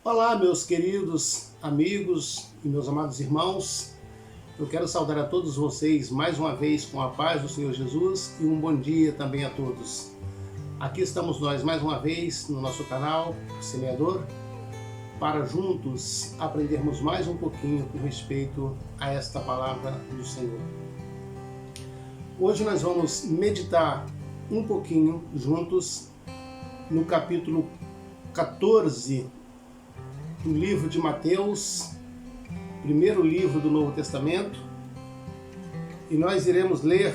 Olá, meus queridos amigos e meus amados irmãos. Eu quero saudar a todos vocês mais uma vez com a paz do Senhor Jesus e um bom dia também a todos. Aqui estamos nós mais uma vez no nosso canal Semeador para juntos aprendermos mais um pouquinho com respeito a esta palavra do Senhor. Hoje nós vamos meditar um pouquinho juntos no capítulo 14 do livro de Mateus, primeiro livro do Novo Testamento, e nós iremos ler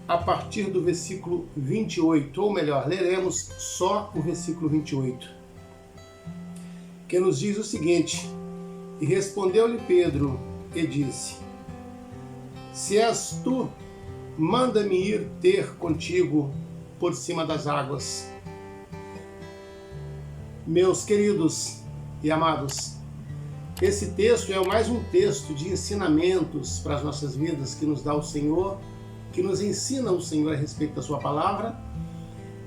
a partir do versículo 28, ou melhor, leremos só o versículo 28, que nos diz o seguinte: E respondeu-lhe Pedro e disse: Se és tu, manda-me ir ter contigo por cima das águas. Meus queridos e amados, esse texto é mais um texto de ensinamentos para as nossas vidas que nos dá o Senhor, que nos ensina o Senhor a respeito da sua palavra.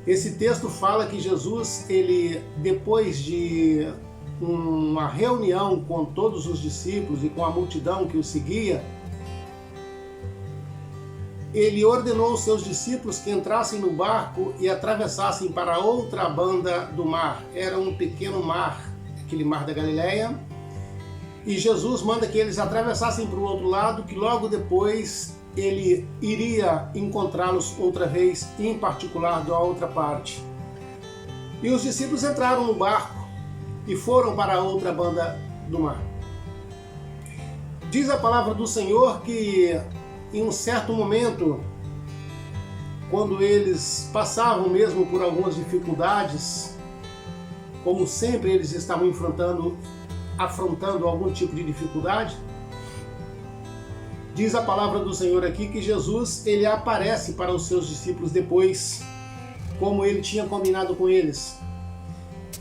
Esse texto fala que Jesus, ele, depois de uma reunião com todos os discípulos e com a multidão que o seguia, ele ordenou aos seus discípulos que entrassem no barco e atravessassem para outra banda do mar. Era um pequeno mar, aquele mar da Galileia, e Jesus manda que eles atravessassem para o outro lado, que logo depois ele iria encontrá-los outra vez, em particular da outra parte. E os discípulos entraram no barco e foram para a outra banda do mar. Diz a palavra do Senhor que em um certo momento, quando eles passavam mesmo por algumas dificuldades, como sempre eles estavam afrontando algum tipo de dificuldade, diz a palavra do Senhor aqui que Jesus, ele aparece para os seus discípulos depois, como ele tinha combinado com eles.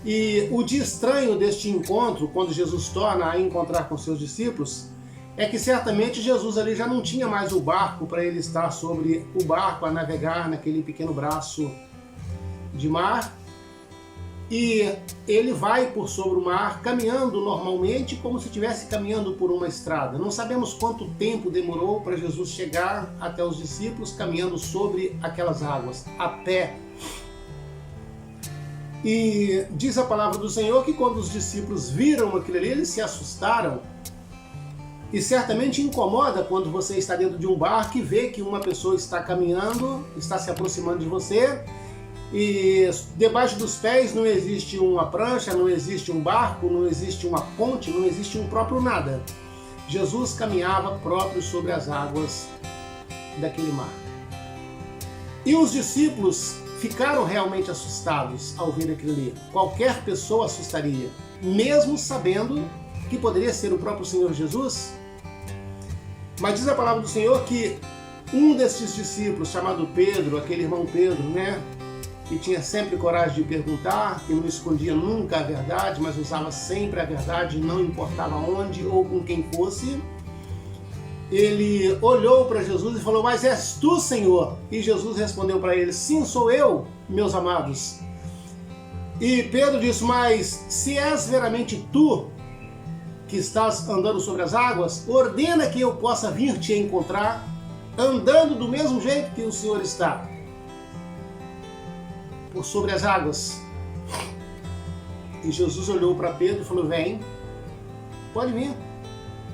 E o dia estranho deste encontro, quando Jesus torna a encontrar com seus discípulos, é que certamente Jesus ali já não tinha mais o barco para ele estar sobre o barco a navegar naquele pequeno braço de mar. E ele vai por sobre o mar, caminhando normalmente, como se estivesse caminhando por uma estrada. Não sabemos quanto tempo demorou para Jesus chegar até os discípulos, caminhando sobre aquelas águas, a pé. E diz a palavra do Senhor que quando os discípulos viram aquilo ali, eles se assustaram. E certamente incomoda quando você está dentro de um barco e vê que uma pessoa está caminhando, está se aproximando de você, e debaixo dos pés não existe uma prancha, não existe um barco, não existe uma ponte, não existe um próprio nada. Jesus caminhava próprio sobre as águas daquele mar. E os discípulos ficaram realmente assustados ao ver aquilo ali. Qualquer pessoa assustaria, mesmo sabendo que poderia ser o próprio Senhor Jesus. Mas diz a palavra do Senhor que um desses discípulos, chamado Pedro, aquele irmão Pedro, que tinha sempre coragem de perguntar, que não escondia nunca a verdade, mas usava sempre a verdade, não importava onde ou com quem fosse, ele olhou para Jesus e falou: Mas és tu, Senhor? E Jesus respondeu para ele: Sim, sou eu, meus amados. E Pedro disse: Mas se és veramente tu que estás andando sobre as águas, ordena que eu possa vir te encontrar andando do mesmo jeito que o Senhor está por sobre as águas. E Jesus olhou para Pedro e falou: Vem, pode vir.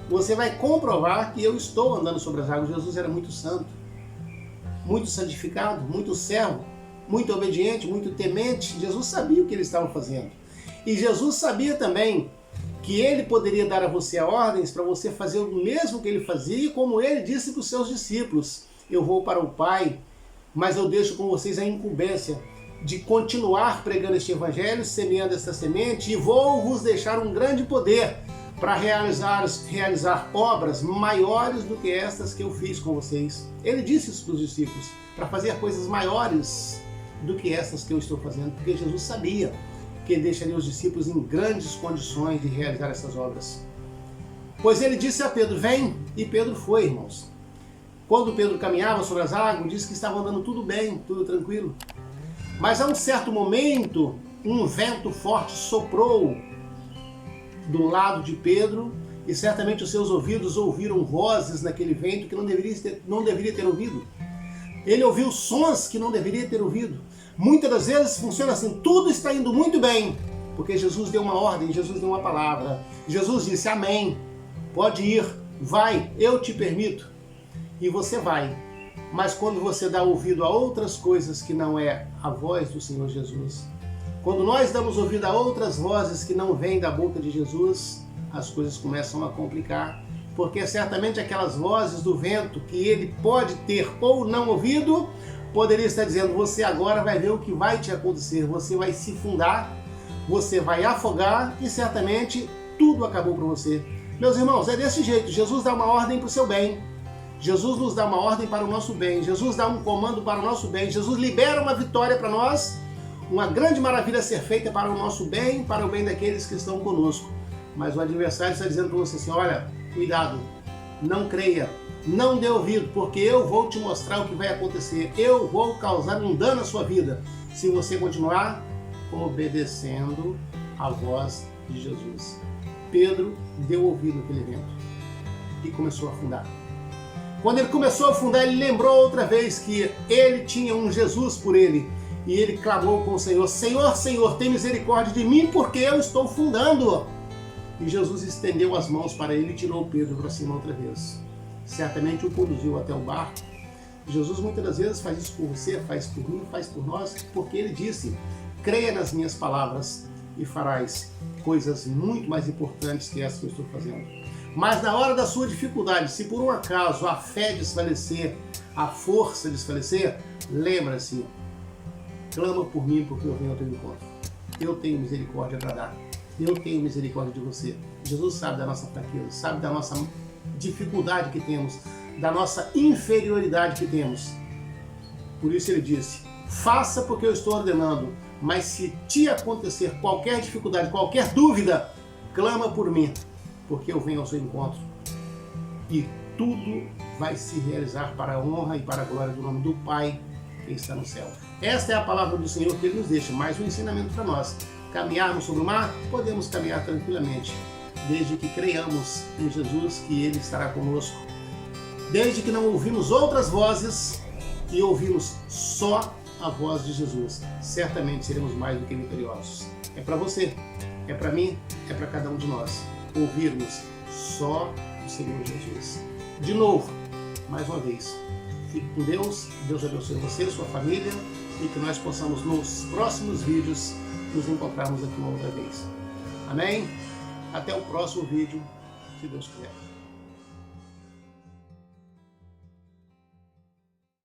Você vai comprovar que eu estou andando sobre as águas. Jesus era muito santo, muito santificado, muito servo, muito obediente, muito temente. Jesus sabia o que ele estava fazendo. E Jesus sabia também que ele poderia dar a você ordens para você fazer o mesmo que ele fazia, como ele disse para os seus discípulos: Eu vou para o Pai, mas eu deixo com vocês a incumbência de continuar pregando este evangelho, semeando esta semente, e vou vos deixar um grande poder para realizar obras maiores do que estas que eu fiz com vocês. Ele disse isso para os discípulos, para fazer coisas maiores do que estas que eu estou fazendo, porque Jesus sabia que ele deixaria os discípulos em grandes condições de realizar essas obras. Pois ele disse a Pedro: Vem, e Pedro foi, irmãos. Quando Pedro caminhava sobre as águas, disse que estava andando tudo bem, tudo tranquilo. Mas a um certo momento, um vento forte soprou do lado de Pedro, e certamente os seus ouvidos ouviram vozes naquele vento que não deveria ter ouvido. Ele ouviu sons que não deveria ter ouvido. Muitas das vezes funciona assim, tudo está indo muito bem, porque Jesus deu uma ordem, Jesus deu uma palavra. Jesus disse, amém, pode ir, vai, eu te permito. E você vai. Mas quando você dá ouvido a outras coisas que não é a voz do Senhor Jesus, quando nós damos ouvido a outras vozes que não vêm da boca de Jesus, as coisas começam a complicar, porque certamente aquelas vozes do vento que ele pode ter ou não ouvido, poderia estar dizendo, você agora vai ver o que vai te acontecer, você vai se fundar, você vai afogar e certamente tudo acabou para você. Meus irmãos, é desse jeito, Jesus dá uma ordem para o seu bem, Jesus nos dá uma ordem para o nosso bem, Jesus dá um comando para o nosso bem, Jesus libera uma vitória para nós, uma grande maravilha a ser feita para o nosso bem, para o bem daqueles que estão conosco. Mas o adversário está dizendo para você assim, olha, cuidado, não creia, não dê ouvido, porque eu vou te mostrar o que vai acontecer, eu vou causar um dano à sua vida, se você continuar obedecendo a voz de Jesus. Pedro deu ouvido àquele vento e começou a afundar. Quando ele começou a afundar, ele lembrou outra vez que ele tinha um Jesus por ele, e ele clamou com o Senhor, Senhor, Senhor, tem misericórdia de mim, porque eu estou afundando. E Jesus estendeu as mãos para ele e tirou Pedro para cima outra vez. Certamente o conduziu até o barco. Jesus muitas das vezes faz isso por você, faz por mim, faz por nós, porque ele disse, creia nas minhas palavras e farás coisas muito mais importantes que essas que eu estou fazendo. Mas na hora da sua dificuldade, se por um acaso a fé desfalecer, a força desfalecer, lembra-se, clama por mim porque eu venho ao teu encontro. Eu tenho misericórdia para dar. Eu tenho misericórdia de você. Jesus sabe da nossa fraqueza, sabe da nossa dificuldade que temos, da nossa inferioridade que temos. Por isso ele disse, faça porque eu estou ordenando, mas se te acontecer qualquer dificuldade, qualquer dúvida, clama por mim, porque eu venho ao seu encontro. E tudo vai se realizar para a honra e para a glória do nome do Pai que está no céu. Esta é a palavra do Senhor que ele nos deixa, mais um ensinamento para nós. Caminharmos sobre o mar, podemos caminhar tranquilamente, desde que creiamos em Jesus que Ele estará conosco. Desde que não ouvimos outras vozes e ouvimos só a voz de Jesus, certamente seremos mais do que vitoriosos. É para você, é para mim, é para cada um de nós, ouvirmos só o Senhor Jesus. De novo, mais uma vez, fique com Deus, Deus abençoe você, sua família, e que nós possamos nos próximos vídeos nos encontrarmos aqui uma outra vez. Amém? Até o próximo vídeo, se Deus quiser.